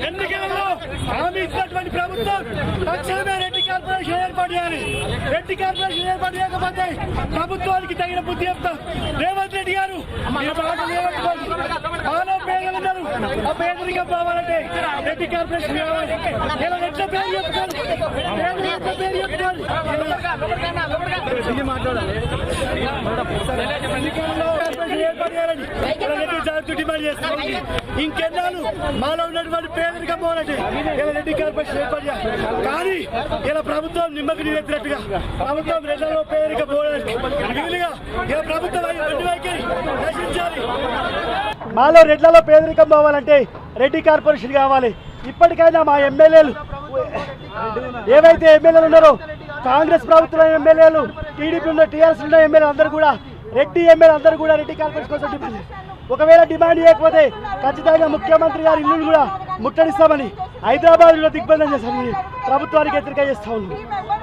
ఎన్నికలలో హామీ ఇచ్చినటువంటి ప్రభుత్వం తక్షణమే రెడ్డి కార్పొరేషన్ ఏర్పాటు చేయాలి. రెడ్డి కార్పొరేషన్ ఏర్పాటు చేయకపోతే ప్రభుత్వానికి తగిన బుద్ధి చెప్తాం. రేవంత్ రెడ్డి గారు మానవ పేదలు ఉన్నారు, ఆ పేదరికం పోవాలంటే రెడ్డి కార్పొరేషన్ కావాలి. ఇలా ఎట్లా పేరు చెప్తారు, పేరు చెప్తారు డిమాండ్ చేస్తాం. ఇంకెన్నాళ్ళు మాలో ఉన్నటువంటి పేదరికం పోవాలంటే ఇలా రెడ్డి కార్పొరేషన్ ఏర్పాటు చేయాలి. కానీ ఇలా ప్రభుత్వం నిమ్మకి నీరెత్తినట్టుగా ప్రభుత్వం రెడ్లలో పేదరికం పోవడానికి వీలుగా ఇలా ప్రభుత్వం వైఖరి నశించాలి. మాలో రెడ్లలో పేదరికం పోవాలంటే రెడ్డి కార్పొరేషన్ కావాలి. ఇప్పటికైనా మా ఎమ్మెల్యేలు ఏవైతే ఎమ్మెల్యేలు ఉన్నారో కాంగ్రెస్ ప్రభుత్వం ఎమ్మెల్యేలు, టీడీపీ ఉన్న టీఆర్ఎస్ ఉన్న ఎమ్మెల్యేలు అందరూ కూడా రెడ్డి ఎమ్మెల్యేలు అందరూ కూడా రెడ్డి కార్పొరేషన్ కోసం డిమాండ్. ఒకవేళ డిమాండ్ చేయకపోతే ఖచ్చితంగా ముఖ్యమంత్రి గారి ఇల్లు కూడా ముట్టడిస్తామని హైదరాబాద్లో దిగ్బంధం చేశామని ప్రభుత్వానికి హెచ్చరిక చేస్తా ఉన్నాం.